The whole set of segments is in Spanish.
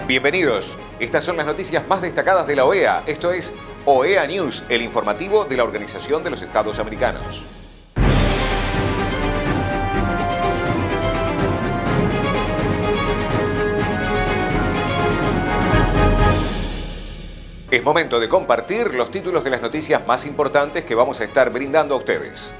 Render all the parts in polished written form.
Bienvenidos. Estas son las noticias más destacadas de la OEA. Esto es OEA News, el informativo de la Organización de los Estados Americanos. Es momento de compartir los títulos de las noticias más importantes que vamos a estar brindando a ustedes.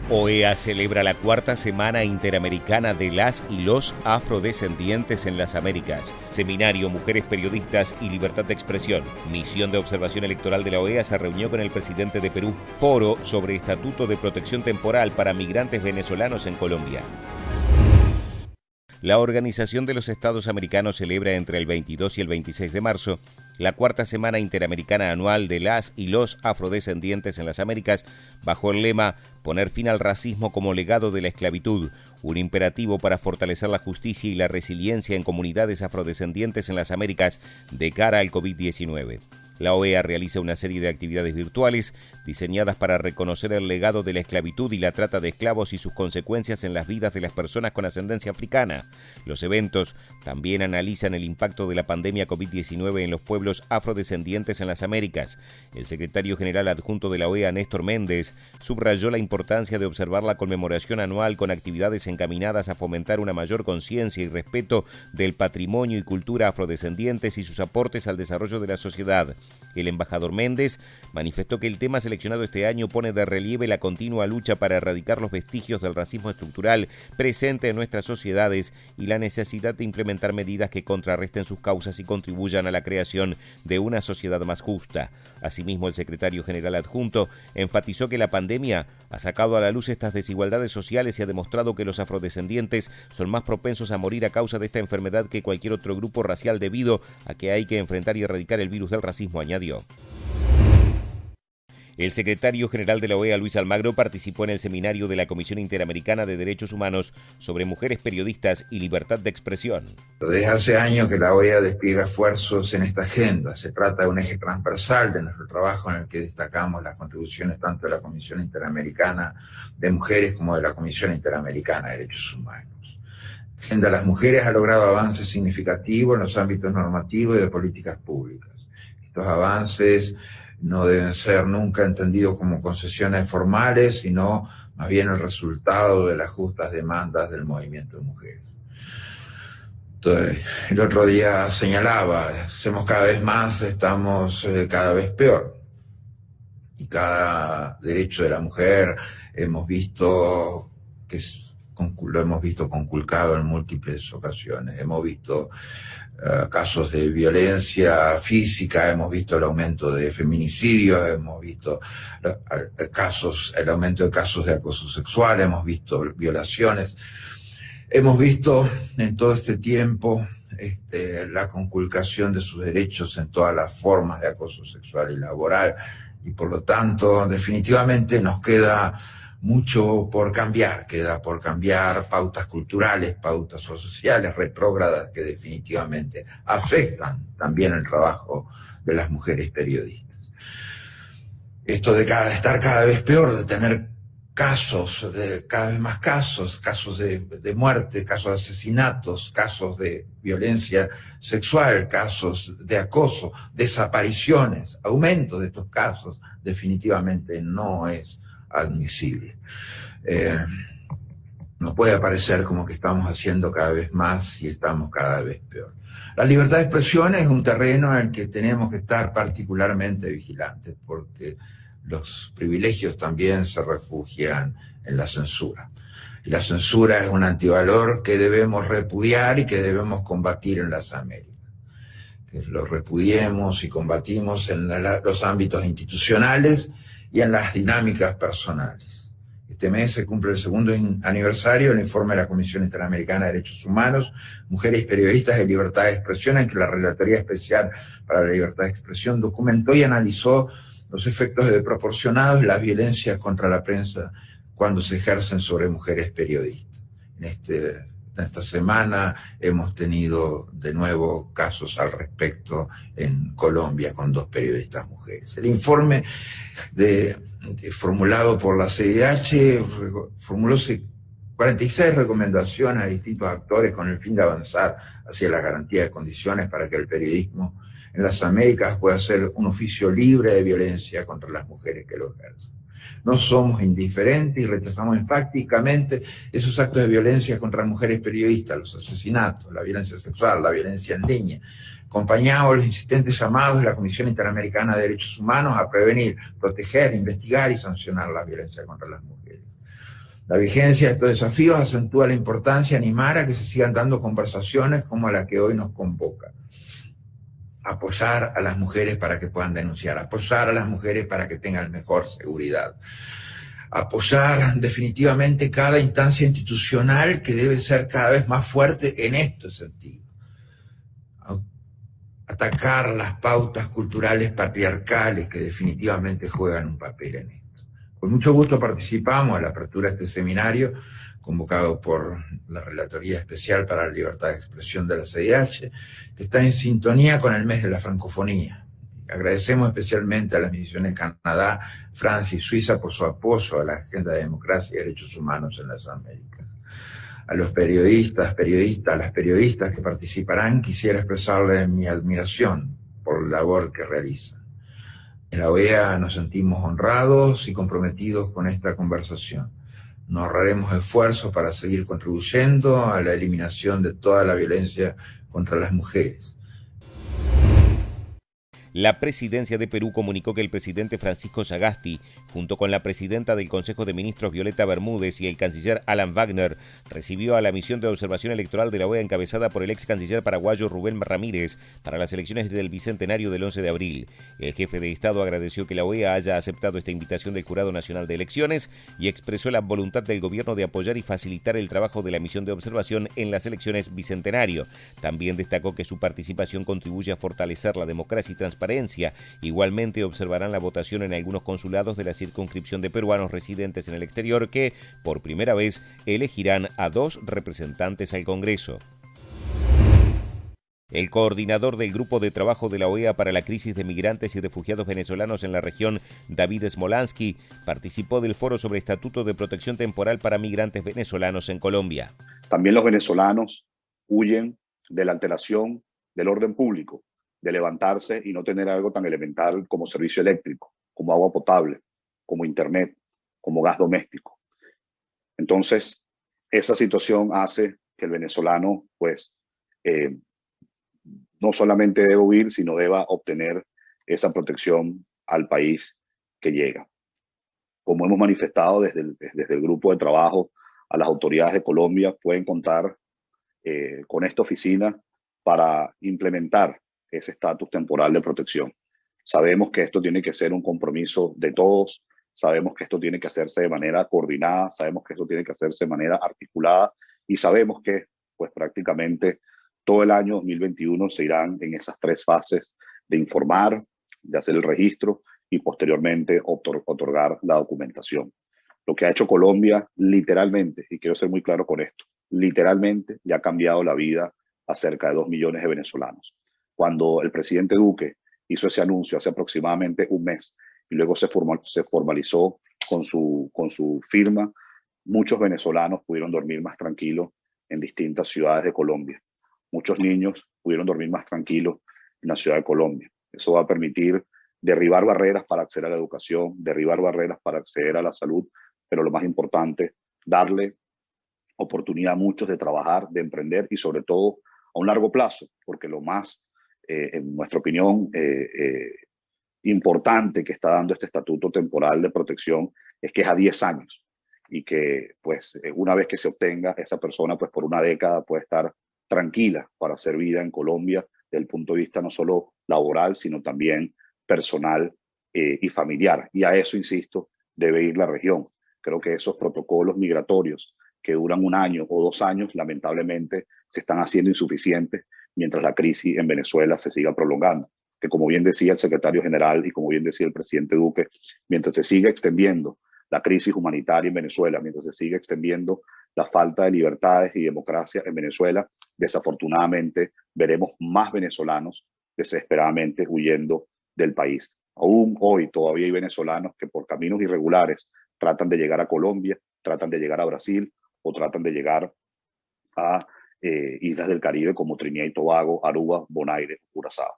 OEA celebra la cuarta Semana Interamericana de las y los Afrodescendientes en las Américas. Seminario Mujeres Periodistas y Libertad de Expresión. Misión de Observación Electoral de la OEA se reunió con el presidente de Perú. Foro sobre Estatuto de Protección Temporal para Migrantes Venezolanos en Colombia. La Organización de los Estados Americanos celebra entre el 22 y el 26 de marzo la cuarta Semana Interamericana Anual de las y los Afrodescendientes en las Américas, bajo el lema «Poner fin al racismo como legado de la esclavitud», un imperativo para fortalecer la justicia y la resiliencia en comunidades afrodescendientes en las Américas de cara al COVID-19. La OEA realiza una serie de actividades virtuales diseñadas para reconocer el legado de la esclavitud y la trata de esclavos y sus consecuencias en las vidas de las personas con ascendencia africana. Los eventos también analizan el impacto de la pandemia COVID-19 en los pueblos afrodescendientes en las Américas. El secretario general adjunto de la OEA, Néstor Méndez, subrayó la importancia de observar la conmemoración anual con actividades encaminadas a fomentar una mayor conciencia y respeto del patrimonio y cultura afrodescendientes y sus aportes al desarrollo de la sociedad. El embajador Méndez manifestó que el tema seleccionado este año pone de relieve la continua lucha para erradicar los vestigios del racismo estructural presente en nuestras sociedades y la necesidad de implementar medidas que contrarresten sus causas y contribuyan a la creación de una sociedad más justa. Asimismo, el secretario general adjunto enfatizó que la pandemia ha sacado a la luz estas desigualdades sociales y ha demostrado que los afrodescendientes son más propensos a morir a causa de esta enfermedad que cualquier otro grupo racial debido a que hay que enfrentar y erradicar el virus del racismo, añadió. El secretario general de la OEA, Luis Almagro, participó en el seminario de la Comisión Interamericana de Derechos Humanos sobre mujeres periodistas y libertad de expresión. Desde hace años que la OEA despliega esfuerzos en esta agenda. Se trata de un eje transversal de nuestro trabajo en el que destacamos las contribuciones tanto de la Comisión Interamericana de Mujeres como de la Comisión Interamericana de Derechos Humanos. La agenda de las mujeres ha logrado avances significativos en los ámbitos normativos y de políticas públicas. Estos avances no deben ser nunca entendidos como concesiones formales, sino más bien el resultado de las justas demandas del movimiento de mujeres. Entonces, el otro día señalaba, hacemos cada vez más, estamos cada vez peor. Y cada derecho de la mujer hemos visto que lo hemos visto conculcado en múltiples ocasiones. Hemos visto casos de violencia física, hemos visto el aumento de feminicidios, hemos visto el aumento de casos de acoso sexual, hemos visto violaciones, hemos visto en todo este tiempo la conculcación de sus derechos en todas las formas de acoso sexual y laboral, y por lo tanto definitivamente nos queda mucho por cambiar, queda por cambiar pautas culturales, pautas sociales retrógradas que definitivamente afectan también el trabajo de las mujeres periodistas. Esto de estar cada vez peor, de tener cada vez más casos de muerte, casos de asesinatos, casos de violencia sexual, casos de acoso, desapariciones, aumento de estos casos, definitivamente no es admisible. Nos puede parecer como que estamos haciendo cada vez más y estamos cada vez peor. La libertad de expresión es un terreno en el que tenemos que estar particularmente vigilantes, porque los privilegios también se refugian en la censura. Y la censura es un antivalor que debemos repudiar y que debemos combatir en las Américas. Que lo repudiemos y combatimos en los ámbitos institucionales y en las dinámicas personales. Este mes se cumple el segundo aniversario del informe de la Comisión Interamericana de Derechos Humanos, Mujeres Periodistas de Libertad de Expresión, en que la Relatoría Especial para la Libertad de Expresión documentó y analizó los efectos desproporcionados de las violencias contra la prensa cuando se ejercen sobre mujeres periodistas. En esta semana hemos tenido de nuevo casos al respecto en Colombia con 2 periodistas mujeres. El informe formulado por la CIDH formuló 46 recomendaciones a distintos actores con el fin de avanzar hacia la garantía de condiciones para que el periodismo en las Américas pueda ser un oficio libre de violencia contra las mujeres que lo ejercen. No somos indiferentes y rechazamos enfáticamente esos actos de violencia contra mujeres periodistas, los asesinatos, la violencia sexual, la violencia en línea. Acompañamos los insistentes llamados de la Comisión Interamericana de Derechos Humanos a prevenir, proteger, investigar y sancionar la violencia contra las mujeres. La vigencia de estos desafíos acentúa la importancia de animar a que se sigan dando conversaciones como la que hoy nos convoca. Apoyar a las mujeres para que puedan denunciar, apoyar a las mujeres para que tengan mejor seguridad, apoyar definitivamente cada instancia institucional que debe ser cada vez más fuerte en este sentido. Atacar las pautas culturales patriarcales que definitivamente juegan un papel en esto. Con mucho gusto participamos en la apertura de este seminario convocado por la Relatoría Especial para la Libertad de Expresión de la CIDH, que está en sintonía con el mes de la francofonía. Agradecemos especialmente a las misiones Canadá, Francia y Suiza por su apoyo a la agenda de democracia y derechos humanos en las Américas. A los periodistas, las periodistas que participarán, quisiera expresarles mi admiración por la labor que realizan. En la OEA nos sentimos honrados y comprometidos con esta conversación. Nos ahorraremos esfuerzos para seguir contribuyendo a la eliminación de toda la violencia contra las mujeres. La presidencia de Perú comunicó que el presidente Francisco Sagasti, junto con la presidenta del Consejo de Ministros Violeta Bermúdez y el canciller Alan Wagner, recibió a la misión de observación electoral de la OEA encabezada por el ex canciller paraguayo Rubén Ramírez para las elecciones del Bicentenario del 11 de abril. El jefe de Estado agradeció que la OEA haya aceptado esta invitación del Jurado Nacional de Elecciones y expresó la voluntad del gobierno de apoyar y facilitar el trabajo de la misión de observación en las elecciones Bicentenario. También destacó que su participación contribuye a fortalecer la democracia y transparencia. Igualmente observarán la votación en algunos consulados de la circunscripción de peruanos residentes en el exterior que, por primera vez, elegirán a 2 representantes al Congreso. El coordinador del Grupo de Trabajo de la OEA para la crisis de migrantes y refugiados venezolanos en la región, David Smolansky, participó del foro sobre Estatuto de Protección Temporal para Migrantes Venezolanos en Colombia. También los venezolanos huyen de la alteración del orden público, de levantarse y no tener algo tan elemental como servicio eléctrico, como agua potable, como internet, como gas doméstico. Entonces, esa situación hace que el venezolano, pues, no solamente deba huir, sino deba obtener esa protección al país que llega. Como hemos manifestado desde el grupo de trabajo a las autoridades de Colombia, pueden contar con esta oficina para implementar ese estatus temporal de protección. Sabemos que esto tiene que ser un compromiso de todos, sabemos que esto tiene que hacerse de manera coordinada, sabemos que esto tiene que hacerse de manera articulada y sabemos que pues prácticamente todo el año 2021 se irán en esas 3 fases de informar, de hacer el registro y posteriormente otorgar la documentación. Lo que ha hecho Colombia literalmente, y quiero ser muy claro con esto, literalmente ya ha cambiado la vida a cerca de 2 millones de venezolanos. Cuando el presidente Duque hizo ese anuncio hace aproximadamente un mes y luego se formalizó con su firma, muchos venezolanos pudieron dormir más tranquilos en distintas ciudades de Colombia. Muchos niños pudieron dormir más tranquilos en la ciudad de Colombia. Eso va a permitir derribar barreras para acceder a la educación, derribar barreras para acceder a la salud, pero lo más importante, darle oportunidad a muchos de trabajar, de emprender y sobre todo a un largo plazo, porque lo más en nuestra opinión, importante que está dando este estatuto temporal de protección es que es a 10 años y que pues una vez que se obtenga esa persona pues por una década puede estar tranquila para hacer vida en Colombia desde el punto de vista no solo laboral sino también personal y familiar, y a eso, insisto, debe ir la región. Creo que esos protocolos migratorios que duran 1 año o 2 años lamentablemente se están haciendo insuficientes mientras la crisis en Venezuela se siga prolongando. Que como bien decía el secretario general y como bien decía el presidente Duque, mientras se siga extendiendo la crisis humanitaria en Venezuela, mientras se siga extendiendo la falta de libertades y democracia en Venezuela, desafortunadamente veremos más venezolanos desesperadamente huyendo del país. Aún hoy todavía hay venezolanos que por caminos irregulares tratan de llegar a Colombia, tratan de llegar a Brasil o tratan de llegar a islas del Caribe como Trinidad y Tobago, Aruba, Bonaire, Curazao.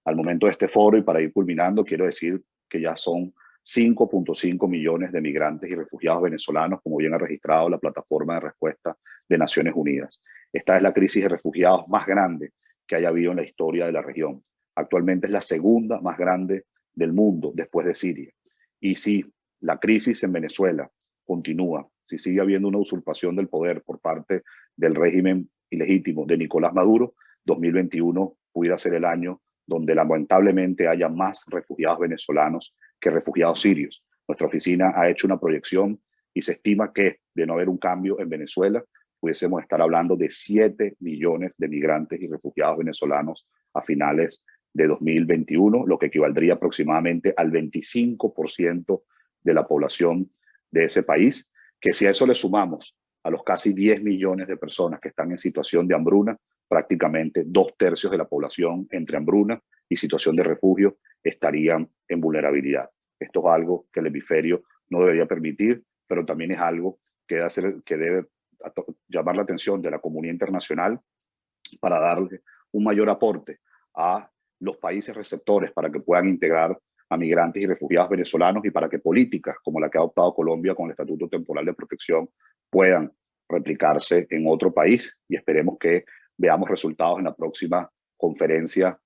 Al momento de este foro, y para ir culminando, quiero decir que ya son 5.5 millones de migrantes y refugiados venezolanos, como bien ha registrado la plataforma de respuesta de Naciones Unidas. Esta es la crisis de refugiados más grande que haya habido en la historia de la región. Actualmente es la segunda más grande del mundo después de Siria. Y si la crisis en Venezuela continúa, si sigue habiendo una usurpación del poder por parte del régimen ilegítimo de Nicolás Maduro, 2021 pudiera ser el año donde lamentablemente haya más refugiados venezolanos que refugiados sirios. Nuestra oficina ha hecho una proyección y se estima que, de no haber un cambio en Venezuela, pudiésemos estar hablando de 7 millones de migrantes y refugiados venezolanos a finales de 2021, lo que equivaldría aproximadamente al 25% de la población de ese país, que si a eso le sumamos a los casi 10 millones de personas que están en situación de hambruna, prácticamente 2/3 de la población entre hambruna y situación de refugio estarían en vulnerabilidad. Esto es algo que el hemisferio no debería permitir, pero también es algo que debe llamar la atención de la comunidad internacional para darle un mayor aporte a los países receptores para que puedan integrar a migrantes y refugiados venezolanos y para que políticas como la que ha adoptado Colombia con el Estatuto Temporal de Protección puedan replicarse en otro país, y esperemos que veamos resultados en la próxima conferencia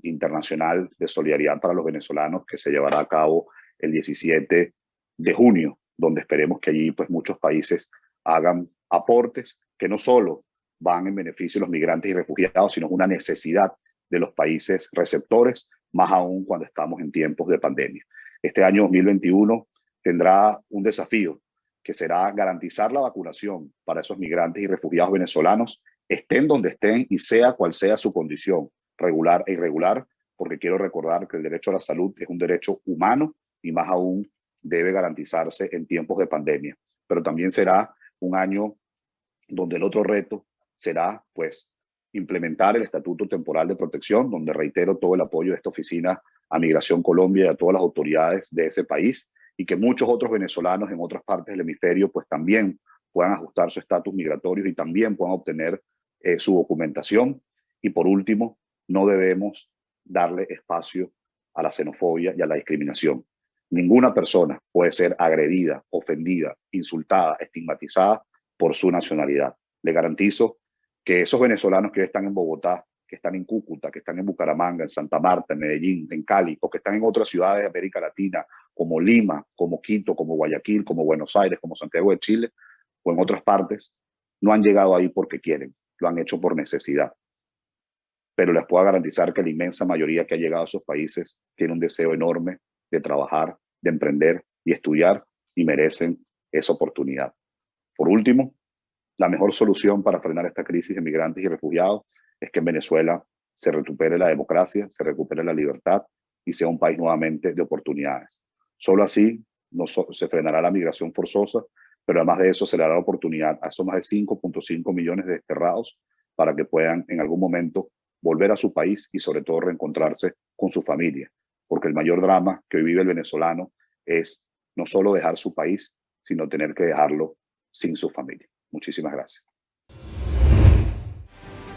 internacional de solidaridad para los venezolanos que se llevará a cabo el 17 de junio, donde esperemos que allí pues muchos países hagan aportes que no solo van en beneficio de los migrantes y refugiados, sino es una necesidad de los países receptores, más aún cuando estamos en tiempos de pandemia. Este año 2021 tendrá un desafío que será garantizar la vacunación para esos migrantes y refugiados venezolanos, estén donde estén y sea cual sea su condición, regular e irregular, porque quiero recordar que el derecho a la salud es un derecho humano y más aún debe garantizarse en tiempos de pandemia. Pero también será un año donde el otro reto será, pues, implementar el Estatuto Temporal de Protección, donde reitero todo el apoyo de esta oficina a Migración Colombia y a todas las autoridades de ese país, y que muchos otros venezolanos en otras partes del hemisferio pues también puedan ajustar su estatus migratorio y también puedan obtener su documentación. Y por último, no debemos darle espacio a la xenofobia y a la discriminación. Ninguna persona puede ser agredida, ofendida, insultada, estigmatizada por su nacionalidad. Le garantizo que esos venezolanos que están en Bogotá, que están en Cúcuta, que están en Bucaramanga, en Santa Marta, en Medellín, en Cali, o que están en otras ciudades de América Latina, como Lima, como Quito, como Guayaquil, como Buenos Aires, como Santiago de Chile, o en otras partes, no han llegado ahí porque quieren, lo han hecho por necesidad. Pero les puedo garantizar que la inmensa mayoría que ha llegado a esos países tiene un deseo enorme de trabajar, de emprender y estudiar, y merecen esa oportunidad. Por último, la mejor solución para frenar esta crisis de migrantes y refugiados es que en Venezuela se recupere la democracia, se recupere la libertad y sea un país nuevamente de oportunidades. Solo así se frenará la migración forzosa, pero además de eso se le dará oportunidad a esos más de 5.5 millones de desterrados para que puedan en algún momento volver a su país y sobre todo reencontrarse con su familia. Porque el mayor drama que hoy vive el venezolano es no solo dejar su país, sino tener que dejarlo sin su familia. Muchísimas gracias.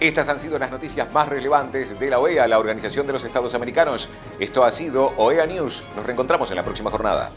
Estas han sido las noticias más relevantes de la OEA, la Organización de los Estados Americanos. Esto ha sido OEA News. Nos reencontramos en la próxima jornada.